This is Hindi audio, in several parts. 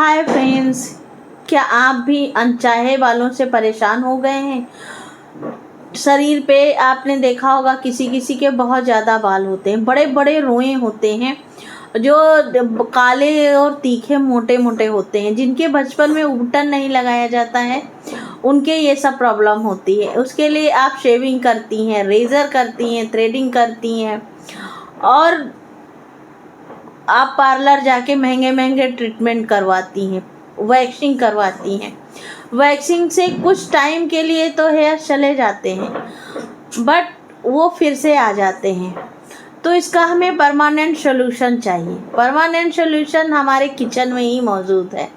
हाय फ्रेंड्स, क्या आप भी अनचाहे बालों से परेशान हो गए हैं? शरीर पे आपने देखा होगा किसी किसी के बहुत ज़्यादा बाल होते हैं, बड़े बड़े रोए होते हैं जो काले और तीखे मोटे मोटे होते हैं, जिनके बचपन में उबटन नहीं लगाया जाता है उनके ये सब प्रॉब्लम होती है। उसके लिए आप शेविंग करती हैं, रेज़र करती हैं, थ्रेडिंग करती हैं और आप पार्लर जाके महंगे महंगे ट्रीटमेंट करवाती हैं, वैक्सिंग करवाती हैं। वैक्सिंग से कुछ टाइम के लिए तो हेयर चले जाते हैं बट वो फिर से आ जाते हैं। तो इसका हमें परमानेंट सोल्यूशन चाहिए। परमानेंट सोल्यूशन हमारे किचन में ही मौजूद है,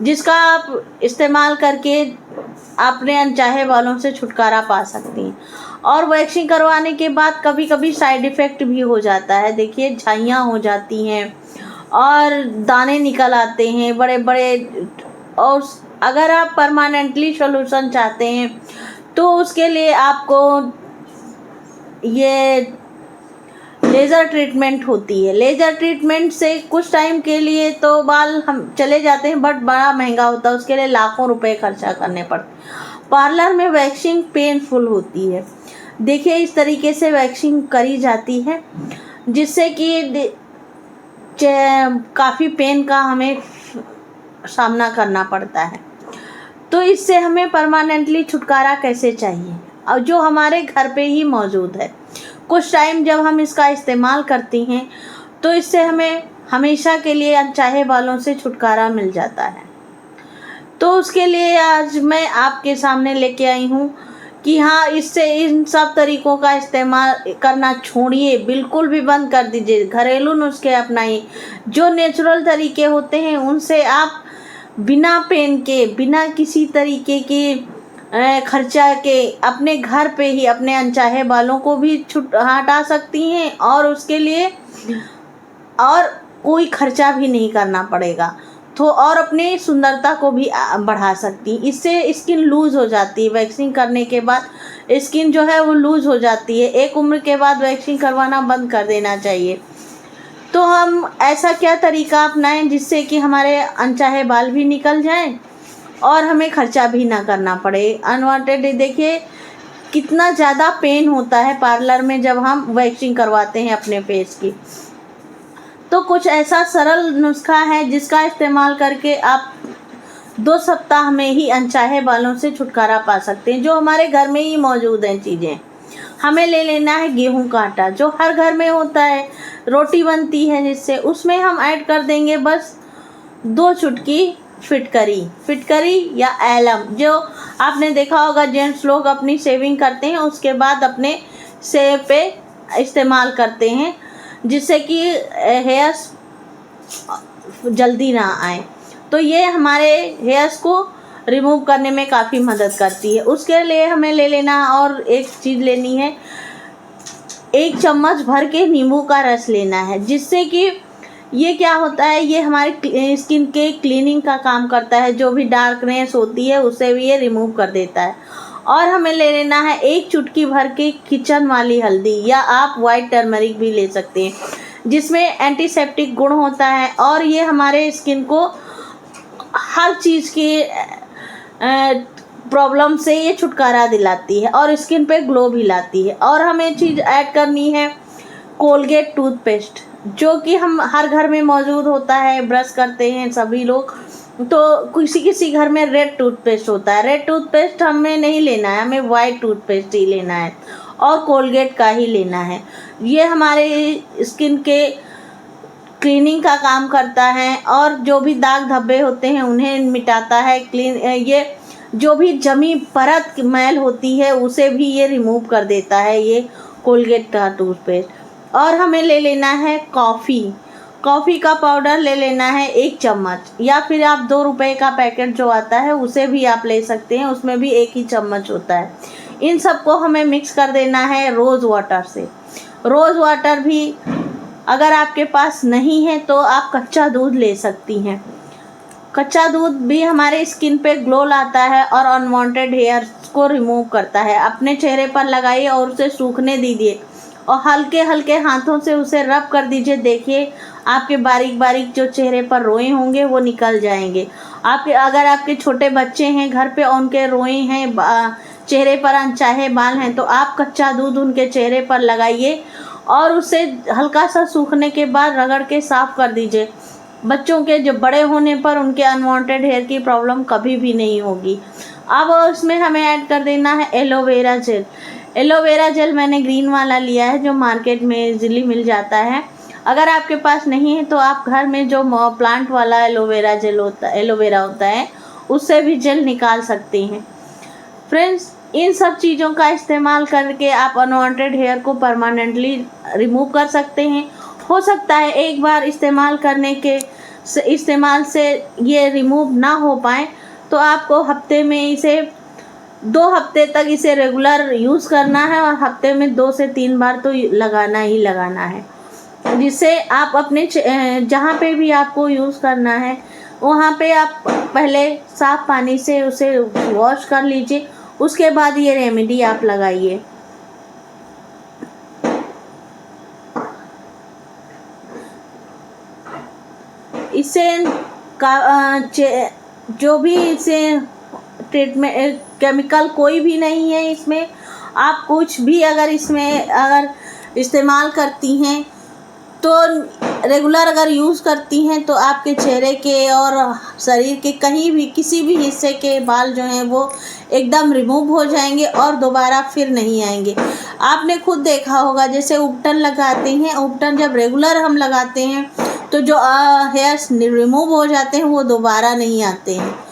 जिसका आप इस्तेमाल करके अपने अनचाहे बालों से छुटकारा पा सकती हैं। और वैक्सिंग करवाने के बाद कभी कभी साइड इफ़ेक्ट भी हो जाता है। देखिए, झाइयाँ हो जाती हैं और दाने निकल आते हैं बड़े बड़े। और अगर आप परमानेंटली सोल्यूशन चाहते हैं तो उसके लिए आपको ये लेज़र ट्रीटमेंट होती है। लेज़र ट्रीटमेंट से कुछ टाइम के लिए तो बाल हम चले जाते हैं बट बड़ा महंगा होता है, उसके लिए लाखों रुपए खर्चा करने पड़ते हैं। पार्लर में वैक्सिंग पेनफुल होती है। देखिए, इस तरीके से वैक्सिंग करी जाती है जिससे कि काफ़ी पेन का हमें सामना करना पड़ता है। तो इससे हमें परमानेंटली छुटकारा कैसे चाहिए, और जो हमारे घर पे ही मौजूद है। कुछ टाइम जब हम इसका इस्तेमाल करती हैं तो इससे हमें हमेशा के लिए अनचाहे बालों से छुटकारा मिल जाता है। तो उसके लिए आज मैं आपके सामने लेके आई हूँ कि हाँ, इससे इन सब तरीक़ों का इस्तेमाल करना छोड़िए, बिल्कुल भी बंद कर दीजिए। घरेलू नुस्खे अपनाइए, जो नेचुरल तरीके होते हैं उनसे आप बिना पेन के, बिना किसी तरीके के खर्चा के अपने घर पे ही अपने अनचाहे बालों को भी हटा सकती हैं और उसके लिए और कोई खर्चा भी नहीं करना पड़ेगा। तो और अपनी सुंदरता को भी बढ़ा सकती। इससे स्किन लूज़ हो जाती है। वैक्सिंग करने के बाद स्किन जो है वो लूज़ हो जाती है। एक उम्र के बाद वैक्सिंग करवाना बंद कर देना चाहिए। तो हम ऐसा क्या तरीका अपनाएं जिससे कि हमारे अनचाहे बाल भी निकल जाएं और हमें खर्चा भी ना करना पड़े। अनवांटेड देखिए कितना ज़्यादा पेन होता है पार्लर में जब हम वैक्सिंग करवाते हैं अपने फेस की। तो कुछ ऐसा सरल नुस्खा है जिसका इस्तेमाल करके आप 2 सप्ताह में ही अनचाहे बालों से छुटकारा पा सकते हैं, जो हमारे घर में ही मौजूद हैं चीज़ें। हमें ले लेना है गेहूं का आटा, जो हर घर में होता है, रोटी बनती है जिससे, उसमें हम ऐड कर देंगे बस 2 चुटकी फिटकरी या एलम। जो आपने देखा होगा जेंट्स लोग अपनी शेविंग करते हैं उसके बाद अपने शेव पे इस्तेमाल करते हैं, जिससे कि हेयर्स जल्दी ना आए। तो ये हमारे हेयर्स को रिमूव करने में काफ़ी मदद करती है। उसके लिए हमें ले लेना और एक चीज़ लेनी है, 1 चम्मच भर के नींबू का रस लेना है, जिससे कि ये क्या होता है, ये हमारे स्किन के क्लीनिंग का काम करता है। जो भी डार्कनेस होती है उसे भी ये रिमूव कर देता है। और हमें ले लेना है 1 चुटकी भर के किचन वाली हल्दी, या आप वाइट टर्मरिक भी ले सकते हैं, जिसमें एंटीसेप्टिक गुण होता है और ये हमारे स्किन को हर चीज़ की प्रॉब्लम से ये छुटकारा दिलाती है और स्किन पे ग्लो भी लाती है। और हमें चीज़ ऐड करनी है कोलगेट टूथपेस्ट, जो कि हम हर घर में मौजूद होता है, ब्रश करते हैं सभी लोग। तो किसी किसी घर में रेड टूथपेस्ट होता है। रेड टूथपेस्ट हमें नहीं लेना है, हमें वाइट टूथपेस्ट ही लेना है और कोलगेट का ही लेना है। ये हमारे स्किन के क्लीनिंग का काम करता है और जो भी दाग धब्बे होते हैं उन्हें मिटाता है। ये जो भी जमी परत मैल होती है उसे भी ये रिमूव कर देता है, ये कोलगेट का टूथपेस्ट। और हमें ले लेना है कॉफ़ी का पाउडर ले लेना है 1 चम्मच, या फिर आप 2 रुपए का पैकेट जो आता है उसे भी आप ले सकते हैं, उसमें भी 1 ही चम्मच होता है। इन सबको हमें मिक्स कर देना है रोज़ वाटर से। रोज़ वाटर भी अगर आपके पास नहीं है तो आप कच्चा दूध ले सकती हैं। कच्चा दूध भी हमारे स्किन पे ग्लो लाता है और अनवांटेड हेयर्स को रिमूव करता है। अपने चेहरे पर लगाइए और उसे सूखने दीजिए और हल्के हल्के हाथों से उसे रब कर दीजिए। देखिए आपके बारीक बारीक जो चेहरे पर रोए होंगे वो निकल जाएंगे। आपके अगर आपके छोटे बच्चे हैं घर पे और उनके रोए हैं, चेहरे पर अनचाहे बाल हैं, तो आप कच्चा दूध उनके चेहरे पर लगाइए और उसे हल्का सा सूखने के बाद रगड़ के साफ कर दीजिए। बच्चों के जो बड़े होने पर उनके अनवांटेड हेयर की प्रॉब्लम कभी भी नहीं होगी। अब उसमें हमें ऐड कर देना है एलोवेरा जेल। एलोवेरा जेल मैंने ग्रीन वाला लिया है जो मार्केट में इजीली मिल जाता है। अगर आपके पास नहीं है तो आप घर में जो प्लांट वाला एलोवेरा होता है उससे भी जेल निकाल सकते हैं। फ्रेंड्स, इन सब चीज़ों का इस्तेमाल करके आप अनवांटेड हेयर को परमानेंटली रिमूव कर सकते हैं। हो सकता है एक बार इस्तेमाल से ये रिमूव ना हो पाए तो आपको हफ्ते में इसे 2 हफ्ते तक इसे रेगुलर यूज़ करना है और हफ्ते में 2 से 3 बार तो लगाना ही लगाना है, जिससे आप अपने जहाँ पे भी आपको यूज़ करना है वहाँ पे आप पहले साफ़ पानी से उसे वॉश कर लीजिए, उसके बाद ये रेमेडी आप लगाइए। इससे जो भी इसे ट्रीटमेंट केमिकल कोई भी नहीं है इसमें। आप कुछ भी अगर इस्तेमाल करती हैं तो रेगुलर अगर यूज़ करती हैं तो आपके चेहरे के और शरीर के कहीं भी किसी भी हिस्से के बाल जो हैं वो एकदम रिमूव हो जाएंगे और दोबारा फिर नहीं आएंगे। आपने खुद देखा होगा जैसे उपटन लगाते हैं, उपटन जब रेगुलर हम लगाते हैं तो जो हेयर्स रिमूव हो जाते हैं वो दोबारा नहीं आते हैं।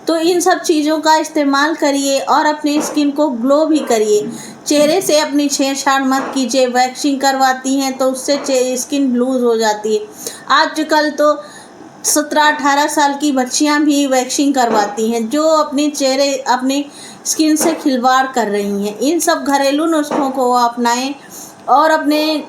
तो इन सब चीज़ों का इस्तेमाल करिए और अपनी स्किन को ग्लो भी करिए। चेहरे से अपनी छेड़छाड़ मत कीजिए। वैक्सिंग करवाती हैं तो उससे स्किन लूज हो जाती है। आजकल तो 17-18 साल की बच्चियां भी वैक्सिंग करवाती हैं जो अपनी स्किन से खिलवाड़ कर रही हैं। इन सब घरेलू नुस्खों को अपनाएं और अपने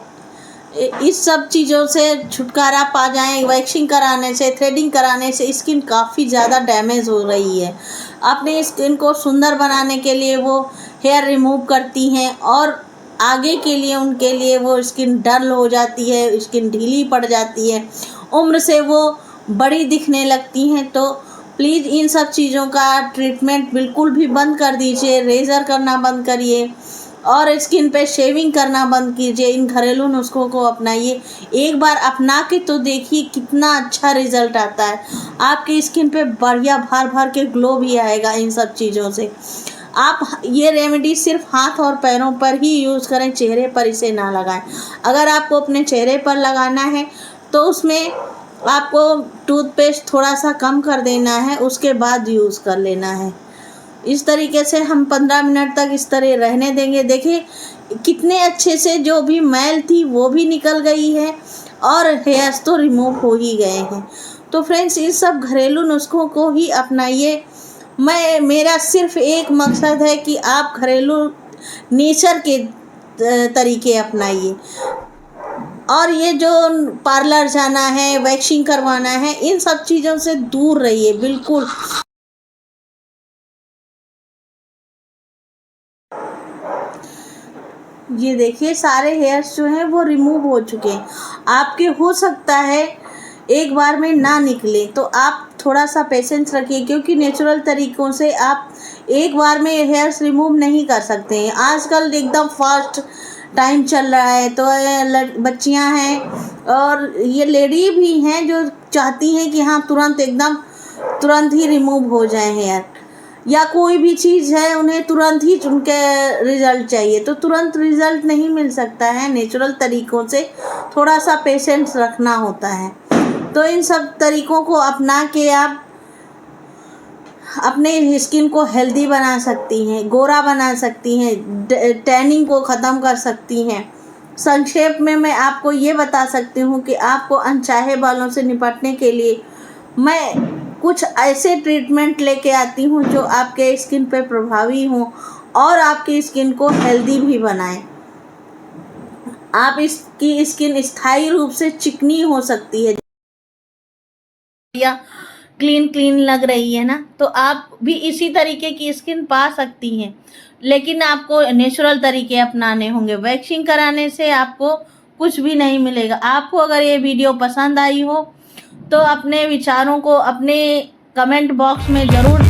इस सब चीज़ों से छुटकारा पा जाएं। वैक्सिंग कराने से, थ्रेडिंग कराने से स्किन काफ़ी ज़्यादा डैमेज हो रही है। अपनी स्किन को सुंदर बनाने के लिए वो हेयर रिमूव करती हैं और आगे के लिए उनके लिए वो स्किन डल हो जाती है, स्किन ढीली पड़ जाती है, उम्र से वो बड़ी दिखने लगती हैं। तो प्लीज़ इन सब चीज़ों का ट्रीटमेंट बिल्कुल भी बंद कर दीजिए। रेज़र करना बंद करिए और स्किन पे शेविंग करना बंद कीजिए। इन घरेलू नुस्खों को अपनाइए। एक बार अपना के तो देखिए कितना अच्छा रिजल्ट आता है। आपकी स्किन पे बढ़िया भर भर के ग्लो भी आएगा इन सब चीज़ों से। आप ये रेमेडी सिर्फ हाथ और पैरों पर ही यूज़ करें, चेहरे पर इसे ना लगाएं। अगर आपको अपने चेहरे पर लगाना है तो उसमें आपको टूथपेस्ट थोड़ा सा कम कर देना है, उसके बाद यूज़ कर लेना है। इस तरीके से हम 15 मिनट तक इस तरह रहने देंगे। देखिए कितने अच्छे से जो भी मैल थी वो भी निकल गई है और हेयर्स तो रिमूव हो ही गए हैं। तो फ्रेंड्स, इस सब घरेलू नुस्खों को ही अपनाइए। मेरा सिर्फ एक मकसद है कि आप घरेलू नेचर के तरीके अपनाइए और ये जो पार्लर जाना है, वैक्सिंग करवाना है, इन सब चीज़ों से दूर रहिए बिल्कुल। ये देखिए सारे हेयर्स जो हैं वो रिमूव हो चुके हैं। आपके हो सकता है एक बार में ना निकले तो आप थोड़ा सा पेशेंस रखिए, क्योंकि नेचुरल तरीक़ों से आप एक बार में हेयर्स रिमूव नहीं कर सकते हैं। आजकल एकदम फास्ट टाइम चल रहा है तो बच्चियां हैं और ये लेडी भी हैं जो चाहती हैं कि हाँ तुरंत ही रिमूव हो जाए हेयर, या कोई भी चीज़ है उन्हें तुरंत ही उनके रिज़ल्ट चाहिए। तो तुरंत रिज़ल्ट नहीं मिल सकता है, नेचुरल तरीक़ों से थोड़ा सा पेशेंस रखना होता है। तो इन सब तरीक़ों को अपना के आप अपने स्किन को हेल्दी बना सकती हैं, गोरा बना सकती हैं, टैनिंग को ख़त्म कर सकती हैं। संक्षेप में मैं आपको ये बता सकती हूँ कि आपको अनचाहे बालों से निपटने के लिए मैं कुछ ऐसे ट्रीटमेंट लेके आती हूँ जो आपके स्किन पे प्रभावी हों और आपकी स्किन को हेल्दी भी बनाएं। आप इसकी स्किन स्थायी रूप से चिकनी हो सकती है या क्लीन क्लीन लग रही है ना, तो आप भी इसी तरीके की स्किन पा सकती हैं, लेकिन आपको नेचुरल तरीके अपनाने होंगे। वैक्सिंग कराने से आपको कुछ भी नहीं मिलेगा। आपको अगर ये वीडियो पसंद आई हो तो अपने विचारों को अपने कमेंट बॉक्स में ज़रूर